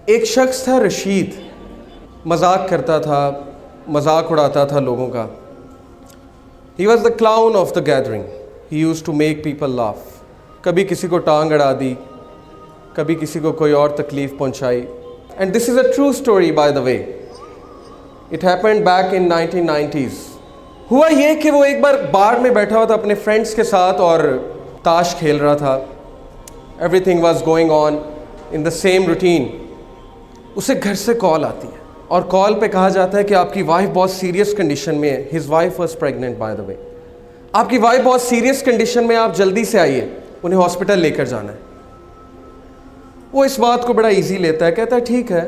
ایک شخص تھا رشید، مذاق کرتا تھا، مذاق اڑاتا تھا لوگوں کا. He was the clown of the gathering. He used to make people laugh. کبھی کسی کو ٹانگ اڑا دی، کبھی کسی کو کوئی اور تکلیف پہنچائی. And this is a true story by the way. It happened back in 1990s. ہوا یہ کہ وہ ایک بار بار میں بیٹھا ہوا تھا اپنے فرینڈس کے ساتھ اور تاش کھیل رہا تھا. Everything was going on in the same routine. اسے گھر سے کال آتی ہے اور کال پہ کہا جاتا ہے کہ آپ کی وائف بہت سیریس کنڈیشن میں ہے. His wife was pregnant by the way. آپ کی وائف بہت سیریس کنڈیشن میں، آپ جلدی سے آئیے، انہیں ہاسپٹل لے کر جانا ہے. وہ اس بات کو بڑا ایزی لیتا ہے، کہتا ہے ٹھیک ہے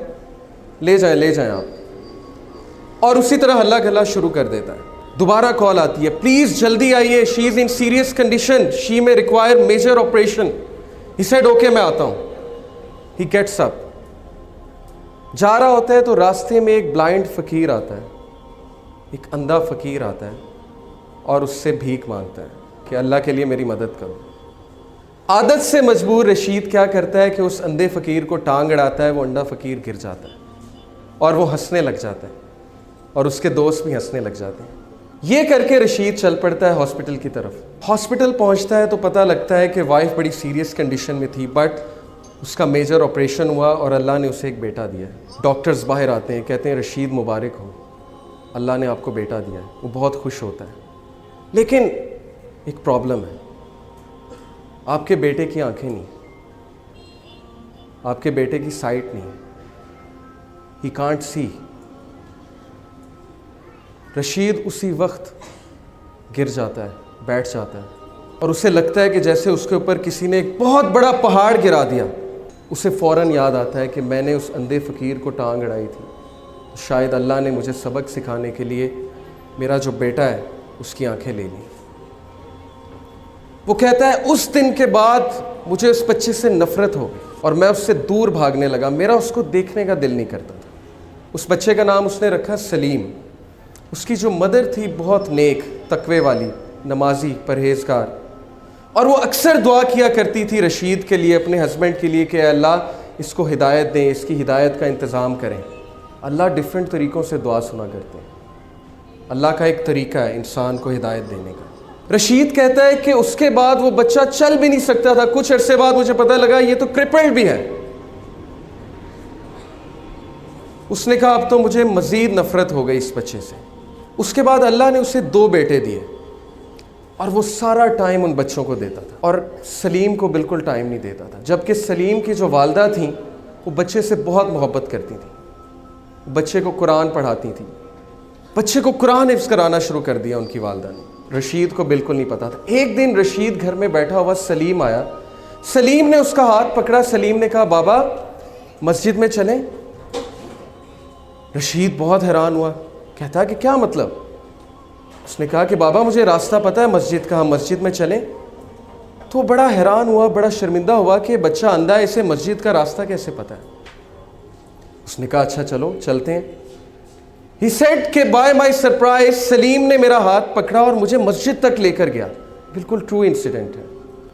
لے جائیں آپ، اور اسی طرح ہلا گلا شروع کر دیتا ہے. دوبارہ کال آتی ہے، پلیز جلدی آئیے، شی از ان serious condition, she may require major operation. He said okay میں آتا ہوں. ہی گیٹس اپ، جا رہا ہوتا ہے تو راستے میں ایک بلائنڈ فقیر آتا ہے، ایک اندھا فقیر آتا ہے اور اس سے بھیک مانگتا ہے کہ اللہ کے لیے میری مدد کرو. عادت سے مجبور رشید کیا کرتا ہے کہ اس اندھے فقیر کو ٹانگ اڑاتا ہے. وہ اندھا فقیر گر جاتا ہے اور وہ ہنسنے لگ جاتا ہے اور اس کے دوست بھی ہنسنے لگ جاتے ہیں. یہ کر کے رشید چل پڑتا ہے ہاسپٹل کی طرف. ہاسپٹل پہنچتا ہے تو پتہ لگتا ہے کہ وائف بڑی سیریس کنڈیشن میں تھی، بٹ اس کا میجر آپریشن ہوا اور اللہ نے اسے ایک بیٹا دیا ہے. ڈاکٹرز باہر آتے ہیں، کہتے ہیں رشید مبارک ہو، اللہ نے آپ کو بیٹا دیا ہے. وہ بہت خوش ہوتا ہے، لیکن ایک پرابلم ہے، آپ کے بیٹے کی آنکھیں نہیں، آپ کے بیٹے کی سائٹ نہیں، ہی کانٹ سی. رشید اسی وقت گر جاتا ہے، بیٹھ جاتا ہے اور اسے لگتا ہے کہ جیسے اس کے اوپر کسی نے ایک بہت بڑا پہاڑ گرا دیا. اسے فوراً یاد آتا ہے کہ میں نے اس اندھے فقیر کو ٹانگ اڑائی تھی، شاید اللہ نے مجھے سبق سکھانے کے لیے میرا جو بیٹا ہے اس کی آنکھیں لے لی. وہ کہتا ہے اس دن کے بعد مجھے اس بچے سے نفرت ہو گئی اور میں اس سے دور بھاگنے لگا، میرا اس کو دیکھنے کا دل نہیں کرتا تھا. اس بچے کا نام اس نے رکھا سلیم. اس کی جو مدر تھی بہت نیک، تقوی والی، نمازی، پرہیزگار، اور وہ اکثر دعا کیا کرتی تھی رشید کے لیے، اپنے ہسبینڈ کے لیے کہ اے اللہ اس کو ہدایت دیں، اس کی ہدایت کا انتظام کریں. اللہ ڈیفرنٹ طریقوں سے دعا سنا کرتے ہیں، اللہ کا ایک طریقہ ہے انسان کو ہدایت دینے کا. رشید کہتا ہے کہ اس کے بعد وہ بچہ چل بھی نہیں سکتا تھا. کچھ عرصے بعد مجھے پتہ لگا یہ تو کرپلڈ بھی ہے. اس نے کہا اب تو مجھے مزید نفرت ہو گئی اس بچے سے. اس کے بعد اللہ نے اسے 2 بیٹے دیے اور وہ سارا ٹائم ان بچوں کو دیتا تھا اور سلیم کو بالکل ٹائم نہیں دیتا تھا. جبکہ سلیم کی جو والدہ تھیں وہ بچے سے بہت محبت کرتی تھیں، بچے کو قرآن پڑھاتی تھیں، بچے کو قرآن حفظ کرانا شروع کر دیا ان کی والدہ نے. رشید کو بالکل نہیں پتا تھا. ایک دن رشید گھر میں بیٹھا ہوا، سلیم آیا. سلیم نے اس کا ہاتھ پکڑا. سلیم نے کہا بابا مسجد میں چلیں. رشید بہت حیران ہوا، کہتا کہ کیا مطلب؟ اس نے کہا کہ بابا مجھے راستہ پتہ ہے مسجد کا، ہم مسجد میں چلیں. تو بڑا حیران ہوا، بڑا شرمندہ ہوا کہ بچہ اندھا ہے، اسے مسجد کا راستہ کیسے پتہ ہے. اس نے کہا اچھا چلو چلتے ہیں. He said کہ by my surprise سلیم نے میرا ہاتھ پکڑا اور مجھے مسجد تک لے کر گیا. بالکل ٹرو انسیڈنٹ ہے.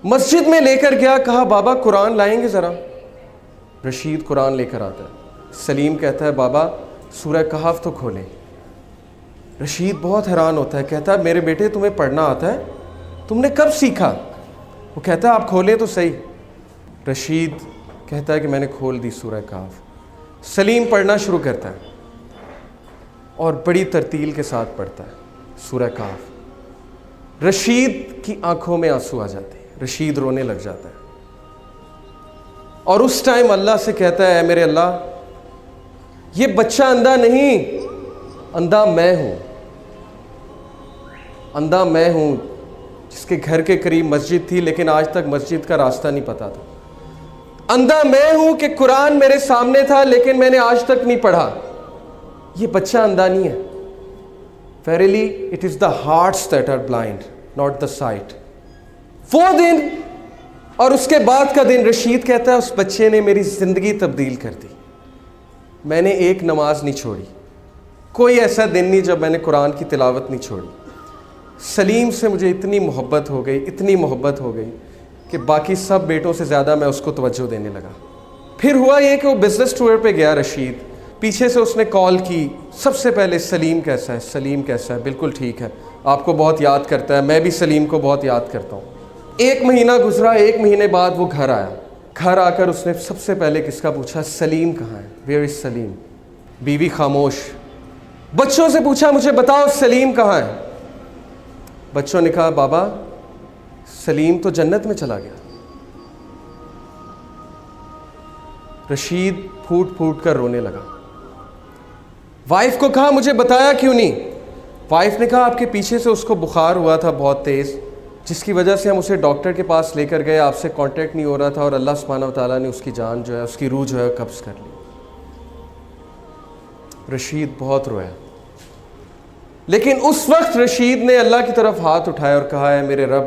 مسجد میں لے کر گیا، کہا بابا قرآن لائیں گے ذرا. رشید قرآن لے کر آتا ہے. سلیم کہتا ہے بابا سورہ کہف تو کھولیں. رشید بہت حیران ہوتا ہے، کہتا ہے میرے بیٹے تمہیں پڑھنا آتا ہے؟ تم نے کب سیکھا؟ وہ کہتا ہے آپ کھولیں تو صحیح. رشید کہتا ہے کہ میں نے کھول دی سورہ کہف. سلیم پڑھنا شروع کرتا ہے اور بڑی ترتیل کے ساتھ پڑھتا ہے سورہ کہف. رشید کی آنکھوں میں آنسو آ جاتے ہیں، رشید رونے لگ جاتا ہے اور اس ٹائم اللہ سے کہتا ہے اے میرے اللہ یہ بچہ اندھا نہیں، اندھا میں ہوں، اندھا میں ہوں جس کے گھر کے قریب مسجد تھی لیکن آج تک مسجد کا راستہ نہیں پتا تھا. اندھا میں ہوں کہ قرآن میرے سامنے تھا لیکن میں نے آج تک نہیں پڑھا. یہ بچہ اندھا نہیں ہے. Verily it is the hearts that are blind, not the sight. وہ دن اور اس کے بعد کا دن، رشید کہتا ہے اس بچے نے میری زندگی تبدیل کر دی. میں نے ایک نماز نہیں چھوڑی، کوئی ایسا دن نہیں جب میں نے قرآن کی تلاوت نہیں چھوڑی. سلیم سے مجھے اتنی محبت ہو گئی، اتنی محبت ہو گئی کہ باقی سب بیٹوں سے زیادہ میں اس کو توجہ دینے لگا. پھر ہوا یہ کہ وہ بزنس ٹور پہ گیا رشید، پیچھے سے اس نے کال کی، سب سے پہلے سلیم کیسا ہے، سلیم کیسا ہے، بالکل ٹھیک ہے، آپ کو بہت یاد کرتا ہے، میں بھی سلیم کو بہت یاد کرتا ہوں۔ 1 مہینہ گزرا، 1 مہینے بعد وہ گھر آیا، گھر آ کر اس نے سب سے پہلے کس کا پوچھا؟ سلیم کہاں ہے، ویئر از سلیم؟ بیوی خاموش۔ بچوں سے پوچھا مجھے بتاؤ سلیم کہاں ہے؟ بچوں نے کہا بابا سلیم تو جنت میں چلا گیا۔ رشید پھوٹ پھوٹ کر رونے لگا۔ وائف کو کہا مجھے بتایا کیوں نہیں؟ وائف نے کہا آپ کے پیچھے سے اس کو بخار ہوا تھا بہت تیز، جس کی وجہ سے ہم اسے ڈاکٹر کے پاس لے کر گئے، آپ سے کانٹیکٹ نہیں ہو رہا تھا، اور اللہ سبحانہ و تعالیٰ نے اس کی جان جو ہے، اس کی روح جو ہے قبض کر لی۔ رشید بہت رویا، لیکن اس وقت رشید نے اللہ کی طرف ہاتھ اٹھایا اور کہا ہے میرے رب،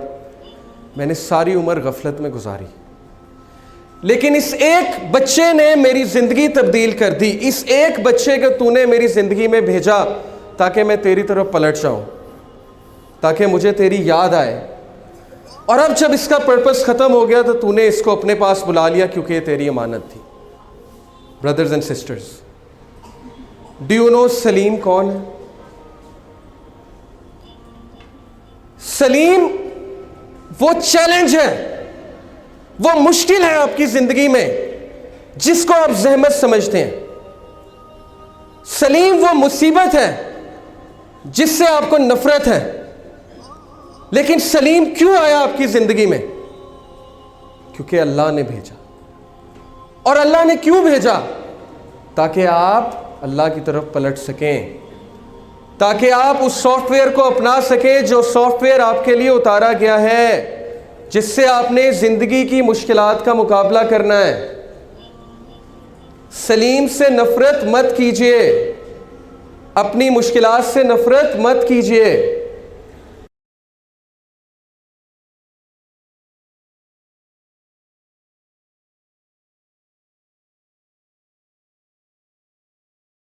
میں نے ساری عمر غفلت میں گزاری، لیکن اس ایک بچے نے میری زندگی تبدیل کر دی، اس ایک بچے کو تو نے میری زندگی میں بھیجا تاکہ میں تیری طرف پلٹ جاؤں، تاکہ مجھے تیری یاد آئے، اور اب جب اس کا پرپس ختم ہو گیا تو نے اس کو اپنے پاس بلا لیا کیونکہ یہ تیری امانت تھی۔ Brothers and sisters, do you know Salim کون ہے؟ سلیم وہ چیلنج ہے، وہ مشکل ہے آپ کی زندگی میں جس کو آپ زحمت سمجھتے ہیں۔ سلیم وہ مصیبت ہے جس سے آپ کو نفرت ہے، لیکن سلیم کیوں آیا آپ کی زندگی میں؟ کیونکہ اللہ نے بھیجا۔ اور اللہ نے کیوں بھیجا؟ تاکہ آپ اللہ کی طرف پلٹ سکیں، تاکہ آپ اس سافٹ ویئر کو اپنا سکیں جو سافٹ ویئر آپ کے لیے اتارا گیا ہے، جس سے آپ نے زندگی کی مشکلات کا مقابلہ کرنا ہے۔ سلیم سے نفرت مت کیجیے، اپنی مشکلات سے نفرت مت کیجیے،